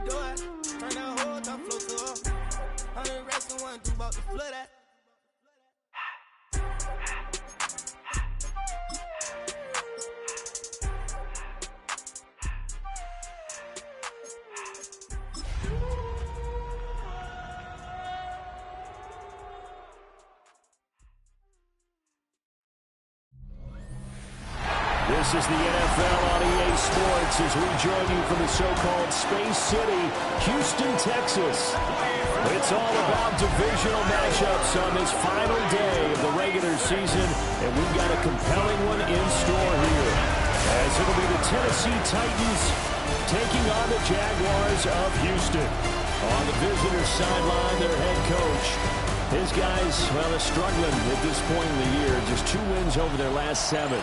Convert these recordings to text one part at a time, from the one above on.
do it. Turn that whole top flow to her. 100 racks and one, do about the flood that. This is the NFL on EA Sports as we join you from the so-called Space City, Houston, Texas. It's all about divisional matchups on this final day of the regular season, and we've got a compelling one in store here. As it'll be the Tennessee Titans taking on the Jaguars of Houston. On the visitor sideline, their head coach. His guys, well, they're struggling at this point in the year. Just 2 wins over their last 7.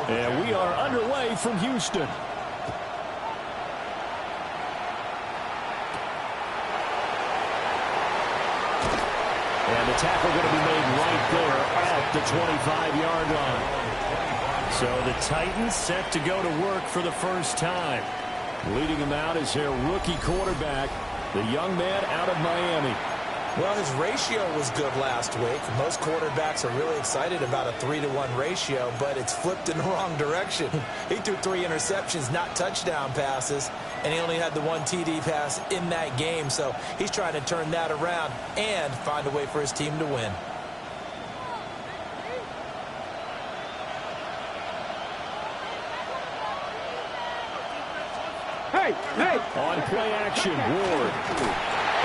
And we are underway from Houston. And the tackle going to be made right there at the 25-yard line. So the Titans set to go to work for the first time. Leading them out is their rookie quarterback, the young man out of Miami. Well, his ratio was good last week. Most quarterbacks are really excited about a 3-to-1 ratio, but it's flipped in the wrong direction. He threw 3 interceptions, not touchdown passes, and he only had the 1 TD pass in that game. So he's trying to turn that around and find a way for his team to win. Hey! On play action, Ward.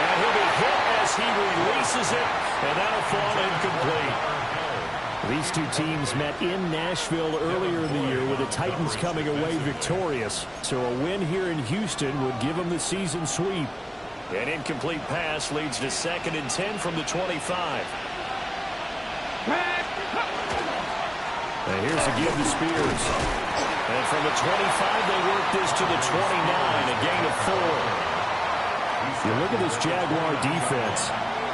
And he'll be hit as he releases it, and that'll fall incomplete. These 2 teams met in Nashville earlier in the year with the Titans coming away victorious. So a win here in Houston would give them the season sweep. An incomplete pass leads to 2nd and 10 from the 25. And here's a give to Spears. And from the 25, they work this to the 29, a gain of 4. You look at this Jaguar defense.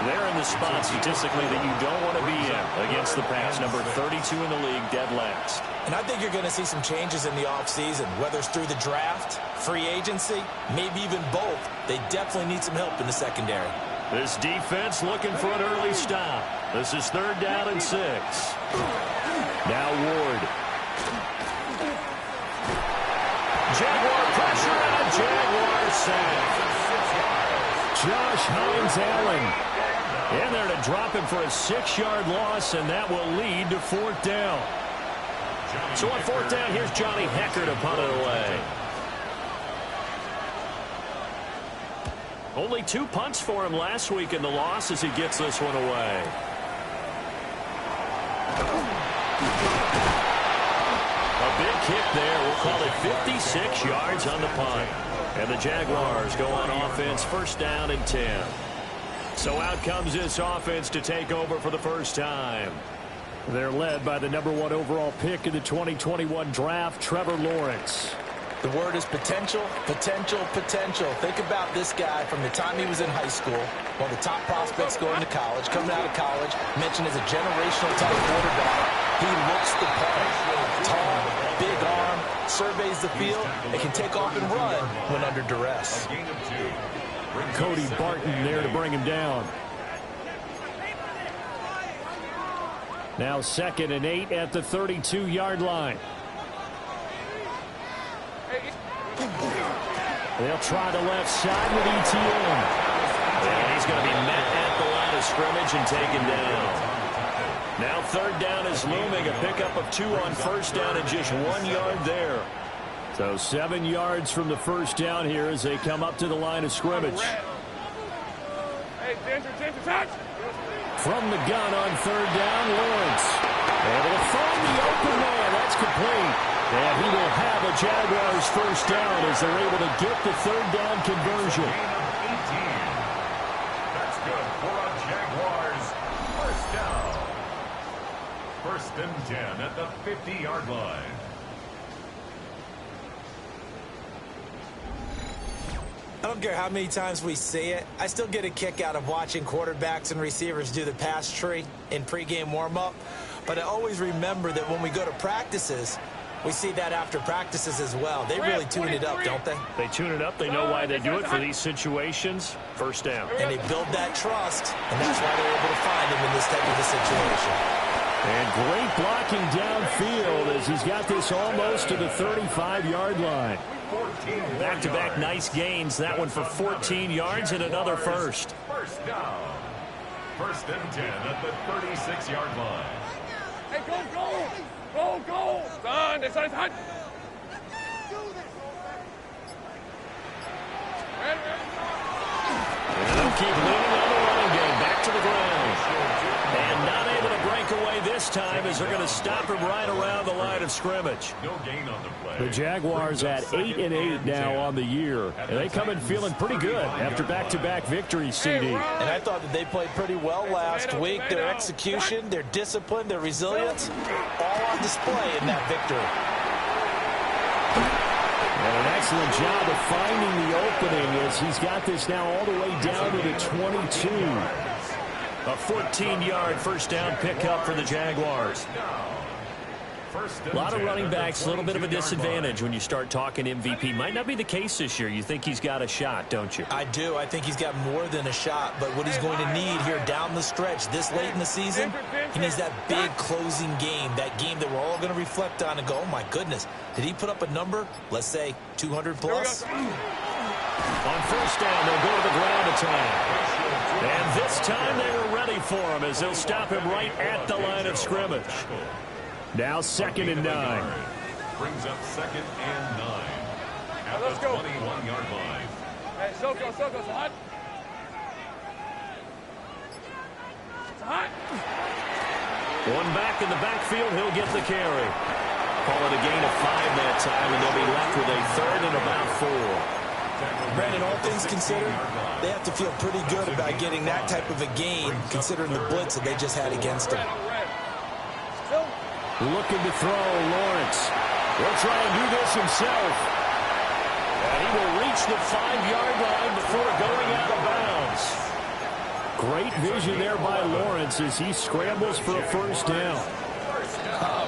They're in the spot statistically that you don't want to be in against the pass. Number 32 in the league, dead last. And I think you're going to see some changes in the offseason, whether it's through the draft, free agency, maybe even both. They definitely need some help in the secondary. This defense looking for an early stop. This is 3rd down and 6. Now Ward. Jaguar pressure on Jaguar sack. Josh Hines-Allen in there to drop him for a 6-yard loss, and that will lead to 4th down. So on 4th down, here's Johnny Hecker to punt it away. Only 2 punts for him last week in the loss as he gets this one away. A big kick there. We'll call it 56 yards on the punt. And the Jaguars go on offense, 1st down and 10. So out comes this offense to take over for the first time. They're led by the number 1 overall pick in the 2021 draft, Trevor Lawrence. The word is potential, potential, potential. Think about this guy from the time he was in high school, one of the top prospects going to college, coming out of college, mentioned as a generational type quarterback. He looks the part. Tall, big arm, surveys the field, and can take off and run when under duress. Cody Barton there to bring him down. Now 2nd and 8 at the 32-yard line. They'll try the left side with ETN. And he's going to be met at the line of scrimmage and taken down. Now 3rd down is looming. A pickup of 2 on 1st down and just 1 yard there. So 7 yards from the 1st down here as they come up to the line of scrimmage. From the gun on 3rd down, Lawrence. Able to find the open man. That's complete. And he will have a Jaguars 1st down as they're able to get the 3rd down conversion. That's good for a Jaguars 1st down. 1st and 10 at the 50-yard line. I don't don't care how many times we see it, I still get a kick out of watching quarterbacks and receivers do the pass tree in pregame warm-up. But I always remember that when we go to practices, we see that after practices as well. They really tune it up, don't they? They tune it up. They know why they do it for these situations. First down. And they build that trust, and that's why they're able to find him in this type of a situation. And great blocking downfield as he's got this almost to the 35-yard line. Back-to-back nice gains. That one for 14 yards and another first. First down. First and 10 at the 36-yard line. Hey, go! Go! Son, this is hot. And they'll keep leaning on the running game. Back to the ground. And not able to break away this time as they're going to stop him right around the line of scrimmage. No gain on the play. The Jaguars at 8-8 now on the year. And they come in feeling pretty good after back-to-back victories, CD. And I thought that they played pretty well last week. Their execution, their discipline, their resilience, all on display in that victory. And an excellent job of finding the opening as he's got this now all the way down to the 22. A 14-yard first down pickup for the Jaguars. A lot of running backs, a little bit of a disadvantage when you start talking MVP. Might not be the case this year. You think he's got a shot, don't you? I do. I think he's got more than a shot. But what he's going to need here down the stretch this late in the season, he needs that big closing game, that game that we're all going to reflect on and go, oh, my goodness, did he put up a number, let's say 200 plus? On first down, they'll go to the ground attack. And this time they were ready for him as they'll stop him right at the line of scrimmage. Now 2nd and 9. Brings up 2nd and 9 at the 21-yard line. Hey, Soko, it's hot. It's hot. One back in the backfield, he'll get the carry. Call it a gain of 5 that time, and they'll be left with a 3rd and about 4. Brandon, all things considered, they have to feel pretty good about getting that type of a gain, considering the blitz that they just had against them. Looking to throw, Lawrence. He'll try and do this himself. And he will reach the 5-yard line before going out of bounds. Great vision there by Lawrence as he scrambles for a first down.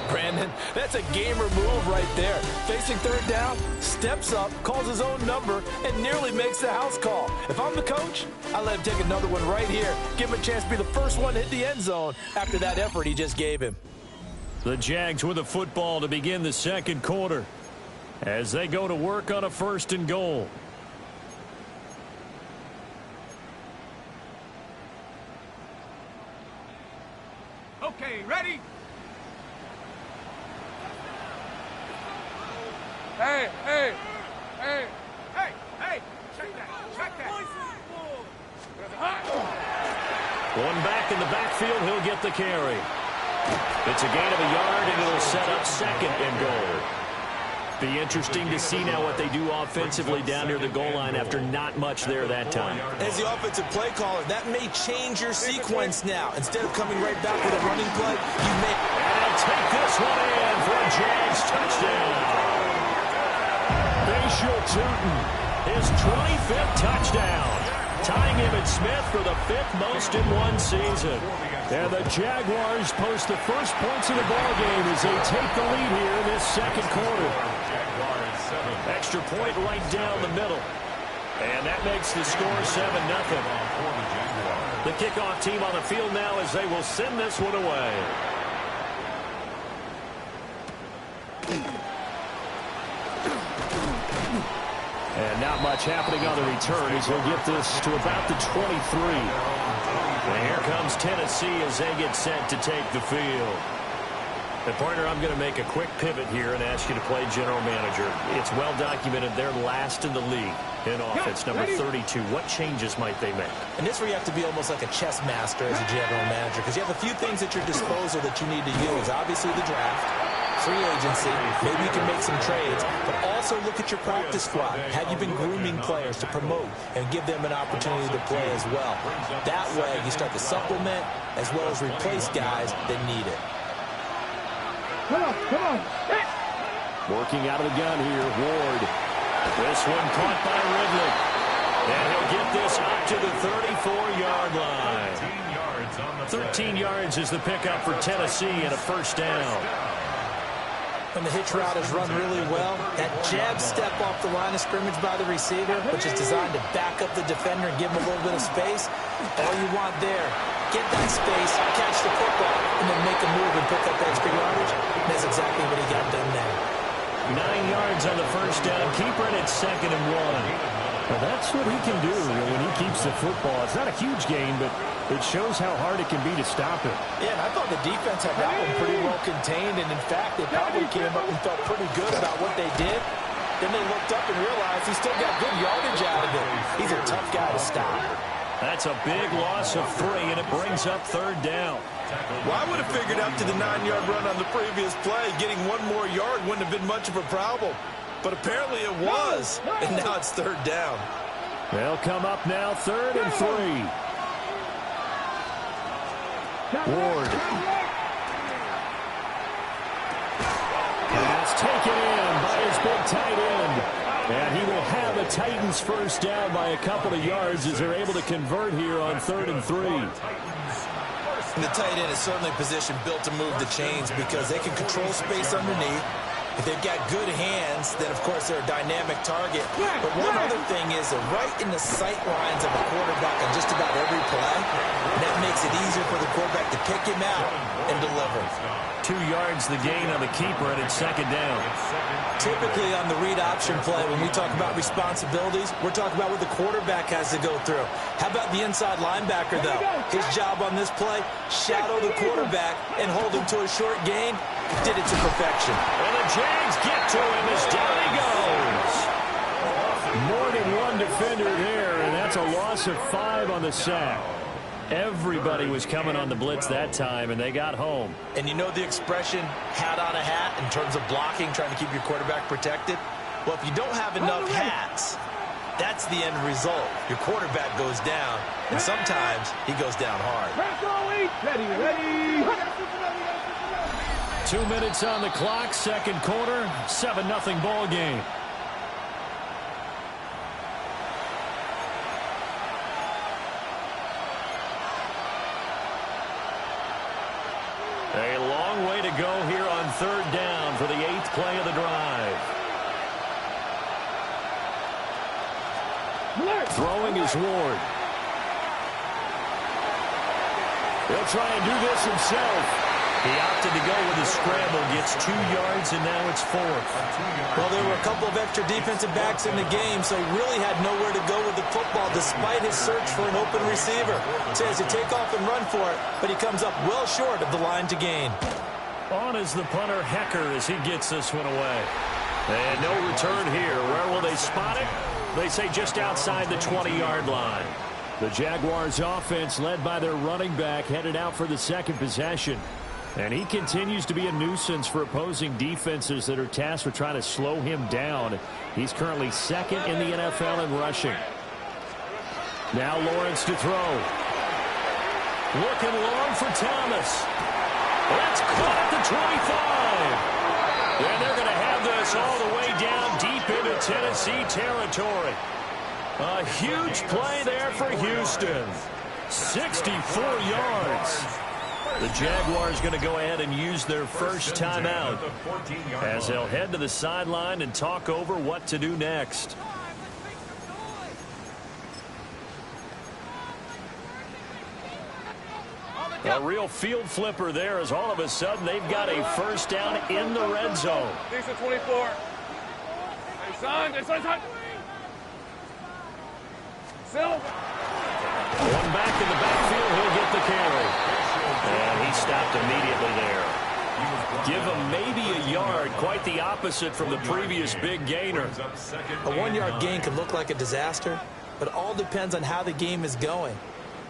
Brandon, that's a gamer move right there. Facing 3rd down, steps up, calls his own number, and nearly makes the house call. If I'm the coach, I let him take another one right here. Give him a chance to be the first one to hit the end zone after that effort he just gave him. The Jags with a football to begin the 2nd quarter as they go to work on a 1st and goal. Okay, ready? Hey! Check that! One back in the backfield, he'll get the carry. It's a gain of a yard, and it'll set up 2nd and goal. Be interesting to see now what they do offensively down near the goal line after not much there that time. As the offensive play caller, that may change your sequence now. Instead of coming right back with a running play, you may... And he'll take this one in for a Jags touchdown. Bashal Tootin, his 25th touchdown, tying Emmitt Smith for the 5th most in one season. And the Jaguars post the first points of the ballgame as they take the lead here in this 2nd quarter. Extra point right down the middle. And that makes the score 7-0. The kickoff team on the field now as they will send this one away. And not much happening on the return as he'll get this to about the 23. And here comes Tennessee as they get set to take the field. And partner, I'm going to make a quick pivot here and ask you to play general manager. It's well documented they're last in the league in offense, number 32. What changes might they make? And this where you have to be almost like a chess master as a general manager, because you have a few things at your disposal that you need to use. Obviously the draft, free agency, maybe you can make some trades, but also look at your practice squad. Have you been grooming players to promote and give them an opportunity to play as well? That way you start to supplement as well as replace guys that need it. Come on. Working out of the gun here, Ward. This one caught by Ridley. And he'll get this up to the 34-yard line. 13 yards is the pickup for Tennessee and a first down. When the hitch route is run really well, that jab step off the line of scrimmage by the receiver, which is designed to back up the defender and give him a little bit of space, all you want there, get that space, catch the football, and then make a move and pick up extra yardage. And that's exactly what he got done there. 9 yards on the first down. Keeper it at 2nd and 1. Well, that's what he can do when he keeps the football. It's not a huge gain, but it shows how hard it can be to stop it. Yeah, and I thought the defense had that one pretty well contained, and in fact, they probably came up and felt pretty good about what they did. Then they looked up and realized he still got good yardage out of it. He's a tough guy to stop. That's a big loss of 3, and it brings up 3rd down. Well, I would have figured after the 9-yard run on the previous play, getting 1 more yard wouldn't have been much of a problem. But apparently it was, and now it's 3rd down. They'll come up now 3rd and 3. Ward. And it's taken in by his big tight end. And he will have a Titans first down by a couple of yards as they're able to convert here on 3rd and 3. And the tight end is certainly a position built to move the chains because they can control space underneath. If they've got good hands, then, of course, they're a dynamic target. But one other thing is they're right in the sight lines of a quarterback on just about every play. And that makes it easier for the quarterback to pick him out and deliver. 2 yards the gain on the keeper, and it's 2nd down. Typically on the read option play, when we talk about responsibilities, we're talking about what the quarterback has to go through. How about the inside linebacker, though? His job on this play, shadow the quarterback and hold him to a short gain. Did it to perfection. And the Jags get to him as down he goes. More than one defender there, and that's a loss of 5 on the sack. Everybody was coming on the blitz that time, and they got home. And you know the expression, hat on a hat, in terms of blocking, trying to keep your quarterback protected? Well, if you don't have enough hats, that's the end result. Your quarterback goes down, and sometimes he goes down hard. Ready. 2 minutes on the clock, 2nd quarter, 7-0 ball game. A long way to go here on 3rd down for the 8th play of the drive. Throwing is Ward. He'll try and do this himself. He opted to go with a scramble, gets 2 yards, and now it's 4th. Well, there were a couple of extra defensive backs in the game, so he really had nowhere to go with the football despite his search for an open receiver. So he has to take off and run for it, but he comes up well short of the line to gain. On is the punter, Hecker, as he gets this one away. And no return here. Where will they spot it? They say just outside the 20-yard line. The Jaguars' offense, led by their running back, headed out for the 2nd possession. And he continues to be a nuisance for opposing defenses that are tasked with trying to slow him down. He's currently 2nd in the NFL in rushing. Now Lawrence to throw. Looking long for Thomas. That's caught at the 25. And they're going to have this all the way down deep into Tennessee territory. A huge play there for Houston. 64 yards. The Jaguars going to go ahead and use their first timeout as they'll head to the sideline and talk over what to do next. A real field flipper there as all of a sudden they've got a first down in the red zone. Decent 24. Hey, son. Still. One back in the backfield, he'll get the carry. And he stopped immediately there. Give him maybe a yard, quite the opposite from the previous big gainer. A 1-yard gain can look like a disaster, but it all depends on how the game is going.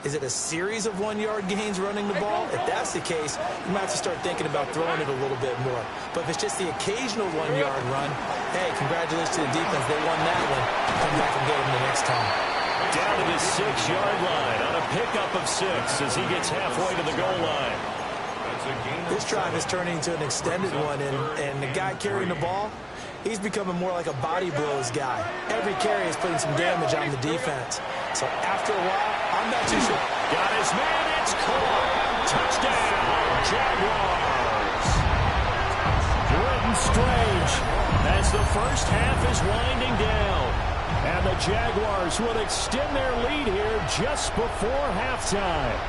Is it a series of 1-yard gains running the ball? If that's the case, you might have to start thinking about throwing it a little bit more. But if it's just the occasional 1-yard run, hey, congratulations to the defense. They won that one. Come back and get them the next time. Down to the 6-yard line on a pickup of 6 as he gets halfway to the goal line. This drive is turning into an extended one, and the guy carrying the ball, he's becoming more like a body blows guy. Every carry is putting some damage on the defense. So after a while, I'm not too sure. Got his man, it's caught. Touchdown, Jaguars. Britton Strange as the first half is winding down. And the Jaguars will extend their lead here just before halftime.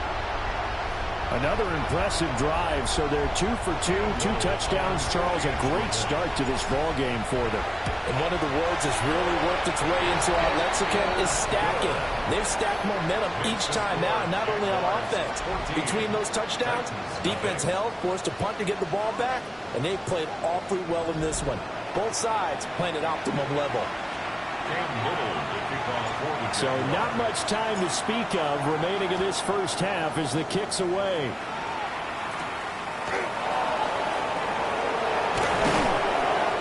Another impressive drive, so they're 2 for 2, 2 touchdowns. Charles, a great start to this ball game for them. And one of the words that's really worked its way into our lexicon is stacking. They've stacked momentum each time out, and not only on offense. Between those touchdowns, defense held, forced a punt to get the ball back, and they've played awfully well in this one. Both sides playing at optimum level. So not much time to speak of remaining in this first half as the kick's away.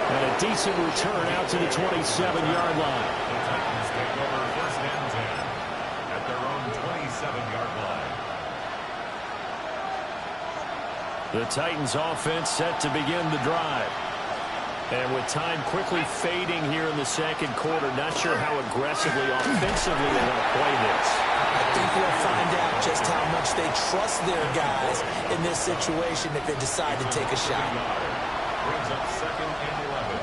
And a decent return out to the 27-yard line. The Titans take over first and 10 at their own 27-yard line. The Titans offense set to begin the drive. And with time quickly fading here in the second quarter, not sure how aggressively, offensively they want to play this. I think we'll find out just how much they trust their guys in this situation if they decide to take a shot. Brings up second and 11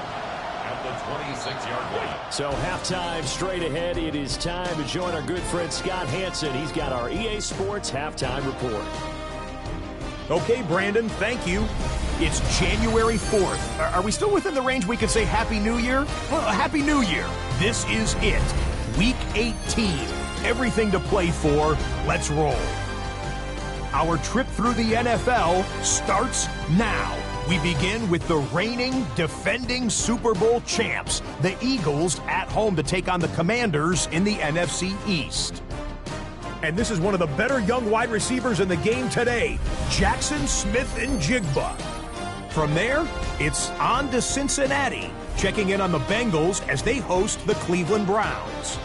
at the 26-yard line. So halftime straight ahead. It is time to join our good friend Scott Hansen. He's got our EA Sports halftime report. Okay, Brandon, thank you. It's January 4th. Are we still within the range we could say Happy New Year? Well, Happy New Year. This is it. Week 18. Everything to play for. Let's roll. Our trip through the NFL starts now. We begin with the reigning, defending Super Bowl champs, the Eagles, at home to take on the Commanders in the NFC East. And this is one of the better young wide receivers in the game today, Jackson Smith-Njigba. From there, it's on to Cincinnati, checking in on the Bengals as they host the Cleveland Browns.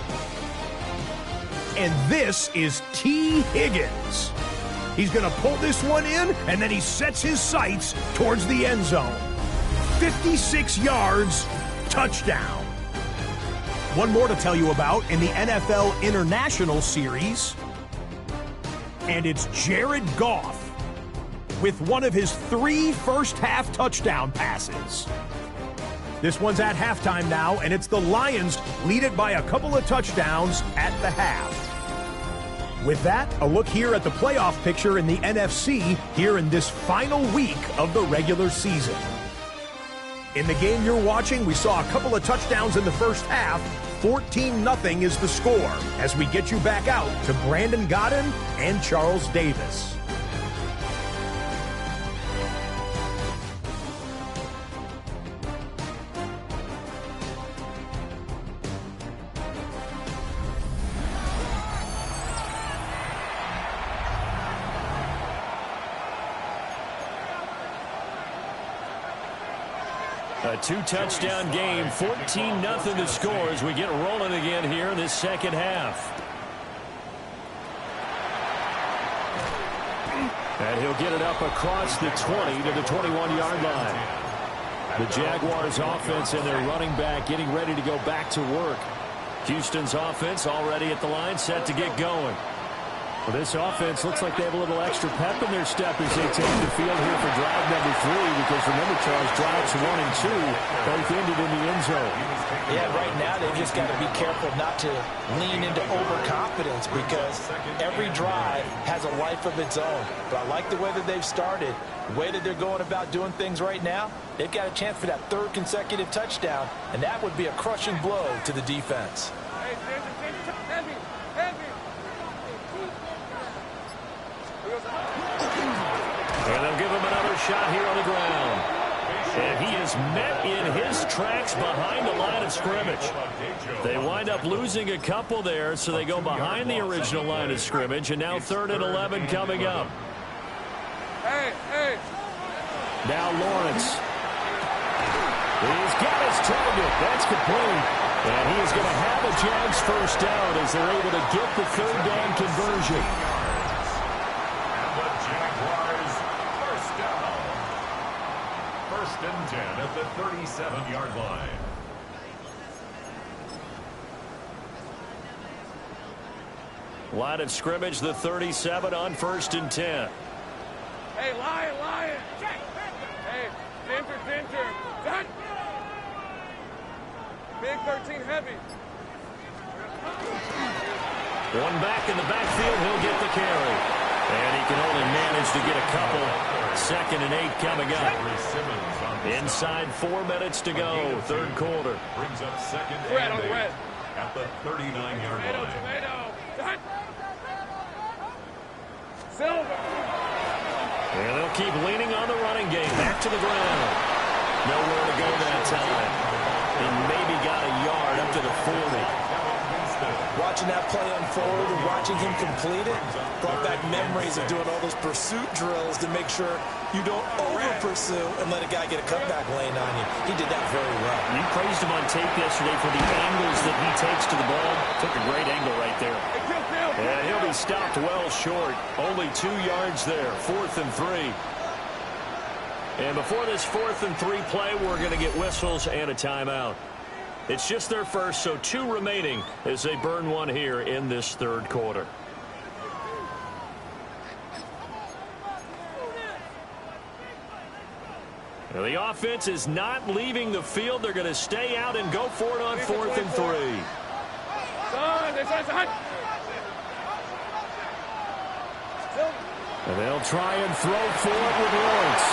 And this is T. Higgins. He's going to pull this one in, and then he sets his sights towards the end zone. 56 yards, touchdown. One more to tell you about in the NFL International Series. And it's Jared Goff with one of his 3 first-half touchdown passes. This one's at halftime now, and it's the Lions lead it by a couple of touchdowns at the half. With that, a look here at the playoff picture in the NFC here in this final week of the regular season. In the game you're watching, we saw a couple of touchdowns in the first half. 14-0 is the score as we get you back out to Brandon Godden and Charles Davis. A 2-touchdown game, 14-0 to score as we get rolling again here in this second half. And he'll get it up across the 20 to the 21-yard line. The Jaguars offense and their running back getting ready to go back to work. Houston's offense already at the line, set to get going. Well, this offense looks like they have a little extra pep in their step as they take the field here for drive number 3, because remember, Charles, drives 1 and 2 both ended in the end zone. Yeah, right now they've just got to be careful not to lean into overconfidence, because every drive has a life of its own. But I like the way that they've started, the way that they're going about doing things right now. They've got a chance for that 3rd consecutive touchdown, and that would be a crushing blow to the defense. And they'll give him another shot here on the ground. And he is met in his tracks behind the line of scrimmage. They wind up losing a couple there, so they go behind the original line of scrimmage, and now 3rd and 11 coming up. Now Lawrence. He's got his target. That's complete. And he is going to have a Jags first down as they're able to get the 3rd down conversion. First and 10 at the 37-yard line. Line of scrimmage, the 37 on 1st and 10. Hey, Lion. Hey, Ginger. Done. Big 13 heavy. One back in the backfield, he'll get the carry. And he can only manage to get a couple. 2nd and 8 coming up. Inside 4 minutes to go, 3rd quarter. Brings up 2nd and 8 at the 39-yard line. Tomato. Done. Silver. And they'll keep leaning on the running game. Back to the ground. Nowhere to go that time. He maybe got a yard up to the 40. Watching that play unfold and watching him complete it brought back memories of doing all those pursuit drills to make sure you don't over-pursue and let a guy get a cutback lane on you. He did that very well. You praised him on tape yesterday for the angles that he takes to the ball. Took a great angle right there. And he'll be stopped well short. Only 2 yards there. 4th and 3. And before this 4th and 3 play, we're going to get whistles and a timeout. It's just their first, so 2 remaining as they burn one here in this 3rd quarter. Now the offense is not leaving the field. They're going to stay out and go for it on 4th and 3. And they'll try and throw for it with Lawrence.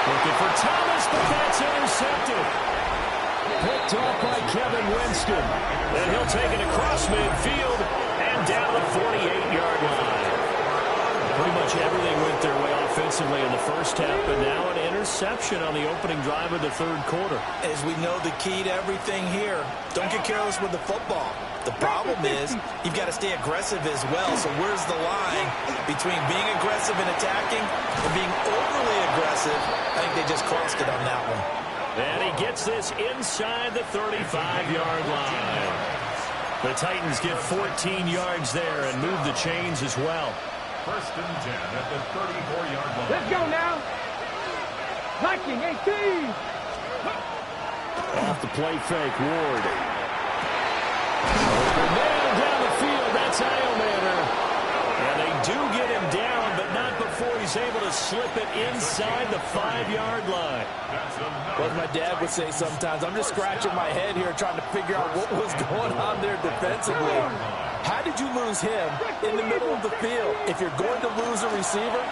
Looking for Thomas, but that's intercepted. Picked off by Kevin Winston. And he'll take it across midfield and down the 48-yard line. Pretty much everything went their way offensively in the first half, but now an interception on the opening drive of the 3rd quarter. As we know, the key to everything here, don't get careless with the football. The problem is you've got to stay aggressive as well. So where's the line between being aggressive and attacking and being overly aggressive? I think they just crossed it on that one. And he gets this inside the 35-yard line. The Titans get 14 yards there and move the chains as well. 1st and 10 at the 34-yard line. Let's go now. Viking 18. Off the play fake, Ward. Nailed down the field. That's Iomater. And they do get him down, but not before he's able to slip it inside the 5-yard line. Well, as my dad would say sometimes, I'm just scratching my head here trying to figure out what was going on there defensively. How did you lose him in the middle of the field? If you're going to lose a receiver,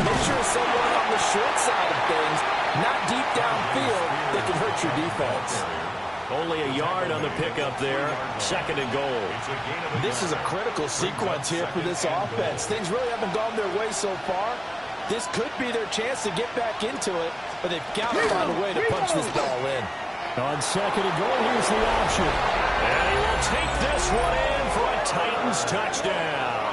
make sure it's someone on the short side of things, not deep downfield, that can hurt your defense. Only a yard on the pickup there. 2nd and goal. This is a critical sequence here for this offense. Things really haven't gone their way so far. This could be their chance to get back into it, but they've got to find a way to punch this ball in. On 2nd and goal, here's the option. And he will take this one in for a Titans touchdown.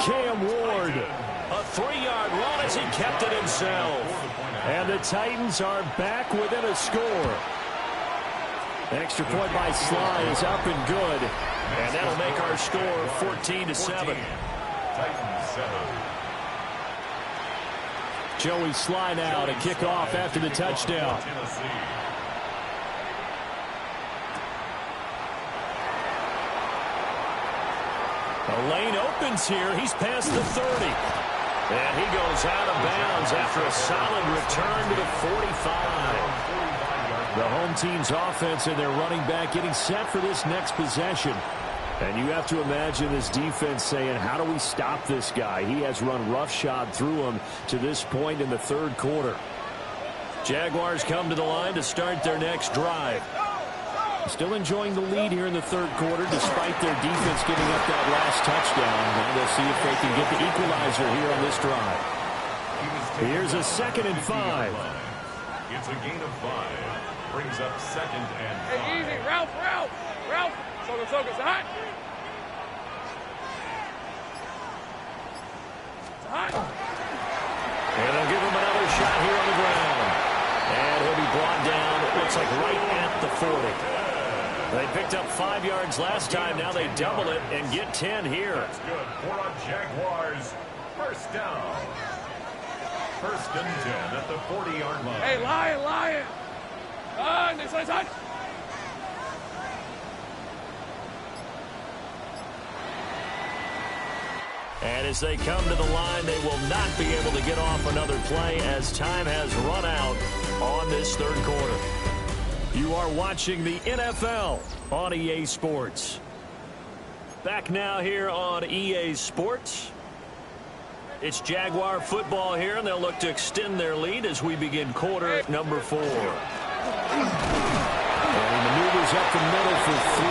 Cam Ward, a 3-yard run as he kept it himself. And the Titans are back within a score. Extra point by Sly is up and good. And that'll make our score 14-7. Titans 7. Joey Sly now to kick off after the touchdown. The lane opens here. He's past the 30. And he goes out of bounds after a solid return to the 45. The home team's offense and their running back getting set for this next possession. And you have to imagine this defense saying, how do we stop this guy? He has run roughshod through him to this point in the 3rd quarter. Jaguars come to the line to start their next drive. Still enjoying the lead here in the 3rd quarter despite their defense giving up that last touchdown. Now they'll see if they can get the equalizer here on this drive. Here's a 2nd and 5. It's a gain of 5. Brings up 2nd and 5. Hey, easy. Ralph. Soga, hot. And they'll give him another shot here on the ground. And he'll be brought down, it looks like right at the 40. They picked up 5 yards last time. Now they double it and get 10 here. That's good for a Jaguars. 1st down. First and 10 at the 40-yard line. Hey, Lion. This side. And as they come to the line, they will not be able to get off another play as time has run out on this third quarter. You are watching the NFL on EA Sports. Back now here on EA Sports. It's Jaguar football here, and they'll look to extend their lead as we begin quarter number 4. And he maneuvers up the middle for 3,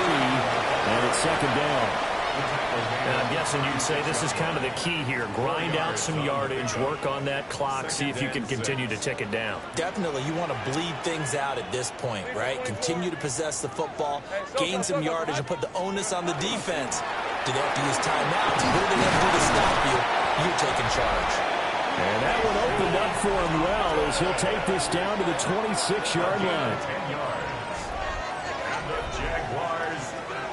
and it's second down. And I'm guessing you'd say this is kind of the key here. Grind out some yardage, work on that clock, see if you can continue to tick it down. Definitely, you want to bleed things out at this point, right? Continue to possess the football, gain some yardage, and put the onus on the defense. Do they have to use timeouts? What do they have to do to stop you? You're taking charge. And that one opened up for him well as he'll take this down to the 26-yard line. 10 yards. And the Jaguars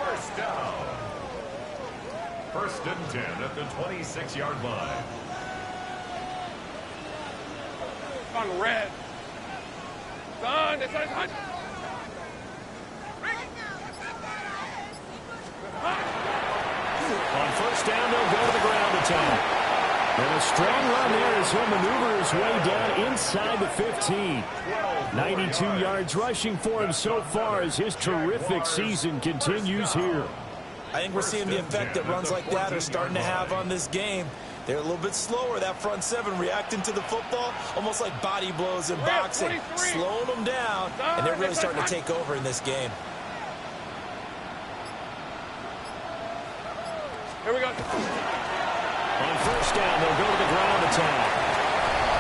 first down. First and 10 at the 26-yard line. On red. Son, this side. On first down, they'll go to the ground attack. And a strong run there as he'll maneuver his way down inside the 15. 92 yards rushing for him so far as his terrific season continues here. I think we're seeing the effect that runs like that are starting to have on this game. They're a little bit slower, that front seven, reacting to the football, almost like body blows in boxing, slowing them down, and they're really starting to take over in this game. Here we go. On first down, they'll go to the ground attack.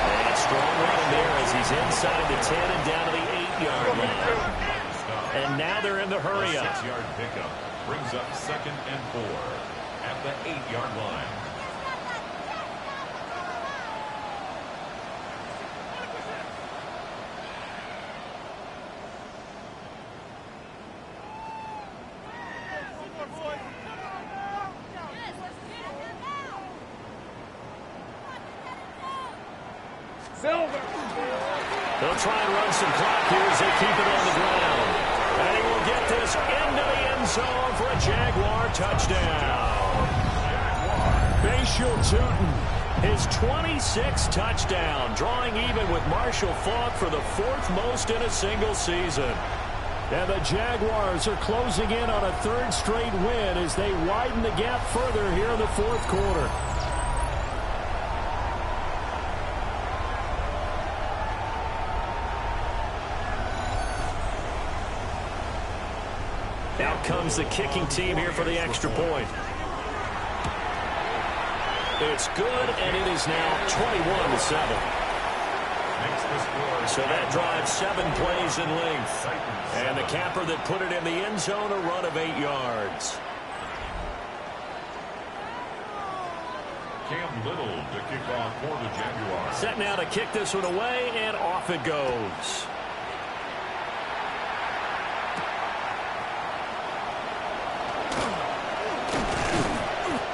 And strong running there as he's inside the 10 and down to the 8-yard line. And now they're in the hurry up. 6-yard pickup brings up second and 4 at the 8-yard line. Silver. They'll try and run some clock here as they keep it on the ground. And he will get this into the end zone for a Jaguar touchdown. Bashal Tootin, his 26th touchdown, drawing even with Marshall Faulk for the 4th most in a single season. And the Jaguars are closing in on a 3rd straight win as they widen the gap further here in the 4th quarter. Out comes the kicking team here for the extra point. It's good, and it is now 21-7. So that drives 7 plays in length. And the capper that put it in the end zone, a run of 8 yards. Cam Little to kick off for the Jaguars. Set now to kick this one away, and off it goes.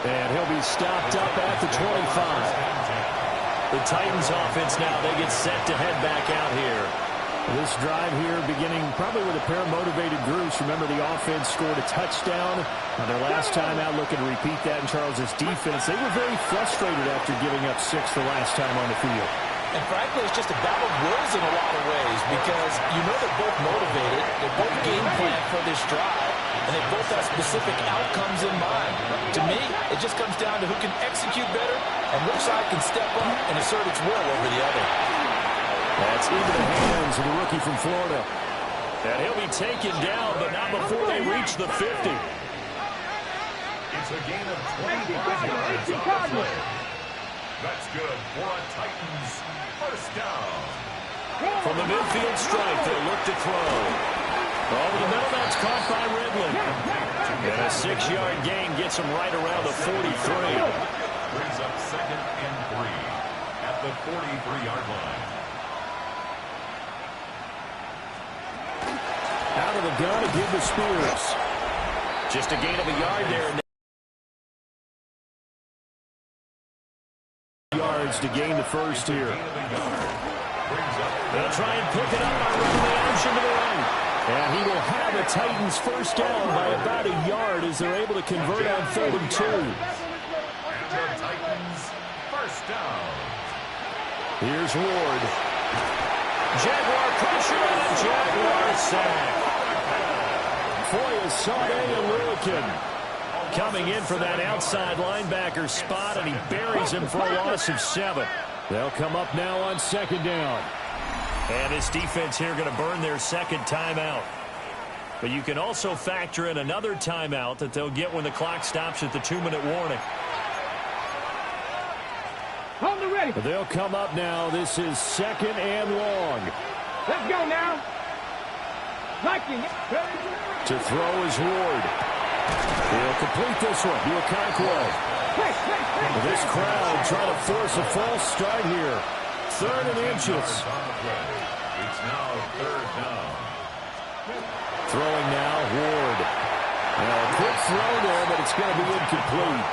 And he'll be stopped up at the 25. The Titans offense now, they get set to head back out here. This drive here beginning probably with a pair of motivated groups. Remember, the offense scored a touchdown on their last time out, looking to repeat that in Charles's defense. They were very frustrated after giving up 6 the last time on the field. And frankly, it's just a battle of wills in a lot of ways because you know they're both motivated, they're both game plan for this drive, and they both have specific outcomes in mind. To me, it just comes down to who can execute better and which side can step up and assert its will over the other. That's into the hands of the rookie from Florida. And he'll be taken down, but not before they reach the 50. It's a gain of 25 yards on the play. That's good for a Titans first down. From the midfield stripe, they'll look to throw. Over the middle, that's caught by Ridley. And a 6-yard gain gets him right around the 43. Brings up second and 3 at the 43-yard line. Out of the gun to give to Spears. Just a gain of a yard there. yards to gain the first here. They'll try and pick it up by running the option to the right. And he will have the Titans first down by about a yard as they're able to convert on 3rd and 2. And the Titans first down. Here's Ward. Jaguar pressure and Jaguar sack. Foye, Sade, and Lurikin coming in for that outside linebacker spot, and he buries him for a loss of 7. They'll come up now on 2nd down. And this defense here going to burn their second timeout. But you can also factor in another timeout that they'll get when the clock stops at the 2-minute warning. They'll come up now. This is 2nd and long. Let's go now. To throw is Ward. He'll complete this one to Okonkwo. This crowd trying to force a false start here. 3rd and inches. It's now 3rd down. Throwing now, Ward. Now a quick throw there, but it's going to be incomplete.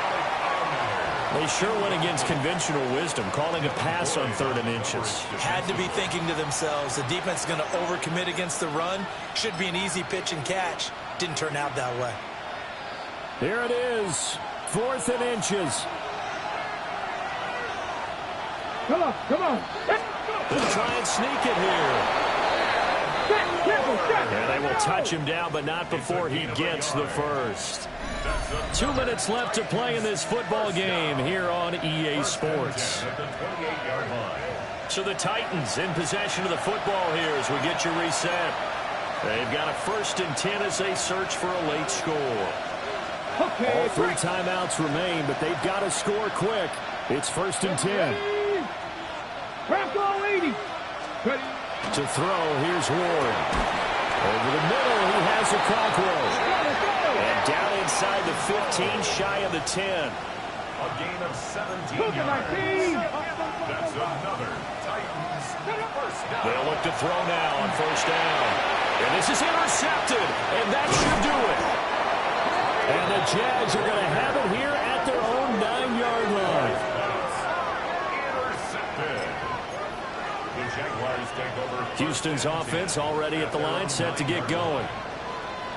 They sure went against conventional wisdom, calling a pass on 3rd and inches. Had to be thinking to themselves, the defense is going to overcommit against the run. Should be an easy pitch and catch. Didn't turn out that way. Here it is, 4th and inches. Come on. They'll try and sneak it here. And they will touch him down, but not before he gets the first. 2 minutes left to play in this football game here on EA Sports. So the Titans in possession of the football here as we get you reset. They've got a 1st and 10 as they search for a late score. All 3 timeouts remain, but they've got to score quick. It's 1st and 10. To throw, here's Ward. Over the middle, he has Okonkwo. And down inside the 15, shy of the 10. A gain of 17 yards. That's another Titans first down. They'll look to throw now on 1st down. And this is intercepted, and that should do it. And the Jags are going to have it here at their own 9-yard line. Intercepted. The Jaguars take over. Houston's offense already at the line, set to get going.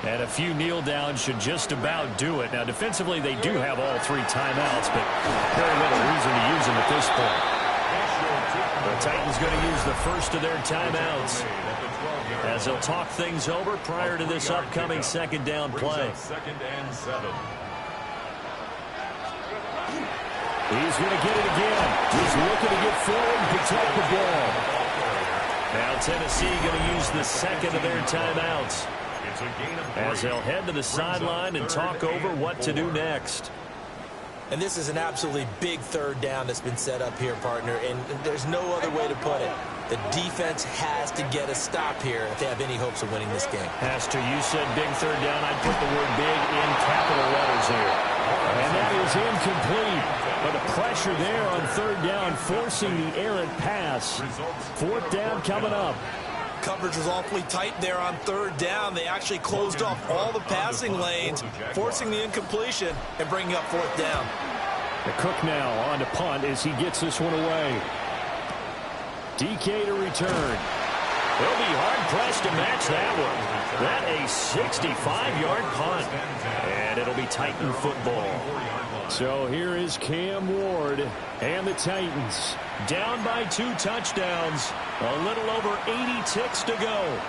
And a few kneel downs should just about do it. Now, defensively, they do have all 3 timeouts, but very little reason to use them at this point. The Titans going to use the first of their timeouts as they'll talk things over prior to this upcoming 2nd down play. 2nd and 7. He's going to get it again. He's looking to get forward and protect the ball. Now Tennessee going to use the 2nd of their timeouts as they'll head to the sideline and talk over what to do next. And this is an absolutely big 3rd down that's been set up here, partner, and there's no other way to put it. The defense has to get a stop here if they have any hopes of winning this game. Has to. You said big 3rd down. I'd put the word big in capital letters here. And that is incomplete. But the pressure there on 3rd down, forcing the errant pass. 4th down coming up. Coverage was awfully tight there on 3rd down. They actually closed off all the passing lanes, forcing the incompletion and bringing up 4th down. The Cook now on to punt as he gets this one away. DK to return. They'll be hard-pressed to match that one. That a 65-yard punt. And it'll be Titan football. So here is Cam Ward and the Titans. Down by 2 touchdowns. A little over 80 ticks to go.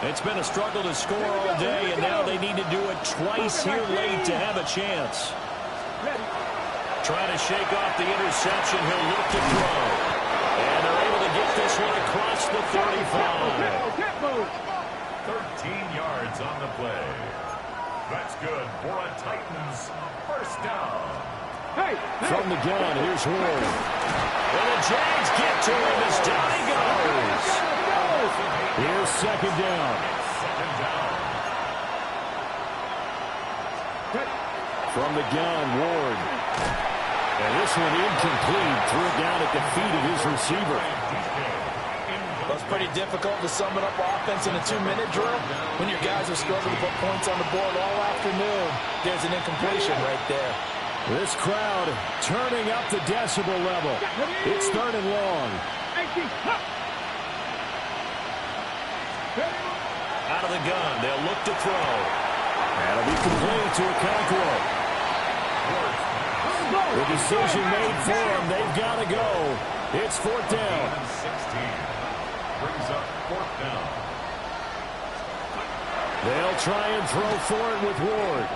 It's been a struggle to score all day, and now they need to do it twice here late to have a chance. Trying to shake off the interception. He'll look to throw. And they're able to get this one across the 35. 13 yards on the play. That's good for a Titans first down. From the gun, here's Ward. And the Jags get to him as down he goes. Here's 2nd down. 2nd down. From the gun, Ward. And this one incomplete. Threw it down at the feet of his receiver. Well, it's pretty difficult to sum it up offense in a 2-minute drill when your guys are struggling to put points on the board all afternoon. There's an incompletion right there. This crowd turning up the decibel level. It's 3rd and long. Out of the gun, they'll look to throw. That'll be complete to Okonkwo. The decision made for them. They've got to go. It's 4th down. 16 brings up 4th down. They'll try and throw for it with Ward.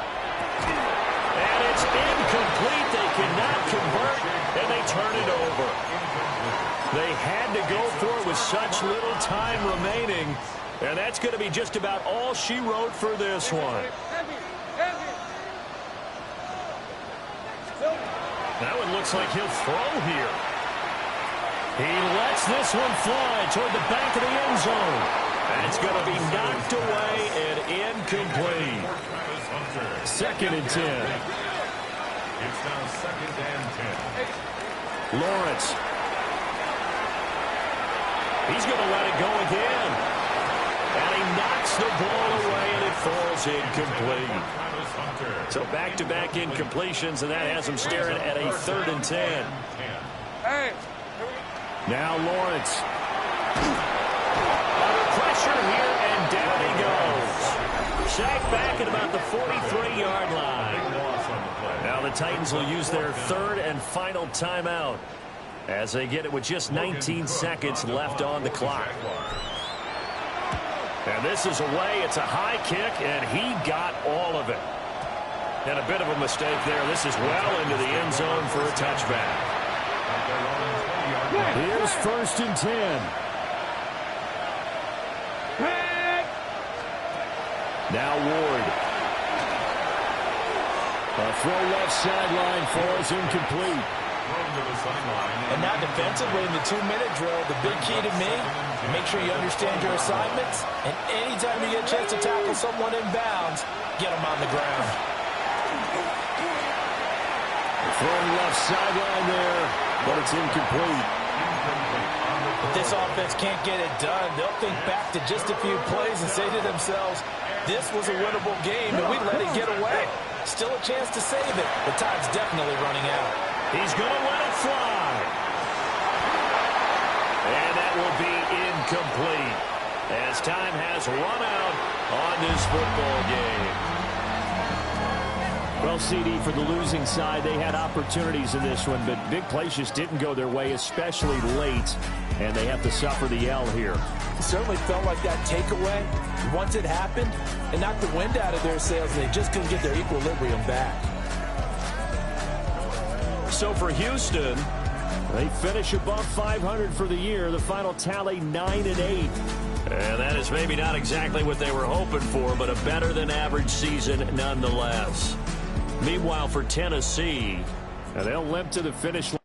And it's incomplete. They cannot convert, and they turn it over. They had to go for it with such little time remaining, and that's going to be just about all she wrote for this one. That one looks like he'll throw here. He lets this one fly toward the back of the end zone. That's going to be knocked away and incomplete. 2nd and 10. It's now 2nd and 10. Lawrence. He's going to let it go again. And he knocks the ball away, and it falls incomplete. So back-to-back incompletions, and that has him staring at a 3rd and 10. Now Lawrence. Under pressure here, and down he goes. Sacked back at about the 43-yard line. Now the Titans will use their 3rd and final timeout as they get it with just 19 seconds left on the clock. And this is away. It's a high kick, and he got all of it. And a bit of a mistake there. This is well into the end zone for a touchback. Here's 1st and 10. Now Ward. A throw left sideline falls incomplete. And now defensively in the 2-minute drill, the big key to me, make sure you understand your assignments, and anytime you get a chance to tackle someone in bounds, get them on the ground. Throwing left sideline there, but it's incomplete. If this offense can't get it done, they'll think back to just a few plays and say to themselves, this was a winnable game, and we let it get away. Still a chance to save it, but time's definitely running out. He's going to let it fly. And that will be incomplete as time has run out on this football game. Well, CD, for the losing side, they had opportunities in this one, but big plays just didn't go their way, especially late, and they have to suffer the L here. It certainly felt like that takeaway, once it happened, it knocked the wind out of their sails, and they just couldn't get their equilibrium back. So for Houston, they finish above 500 for the year. The final tally 9-8. And that is maybe not exactly what they were hoping for, but a better than average season nonetheless. Meanwhile, for Tennessee, they'll limp to the finish line.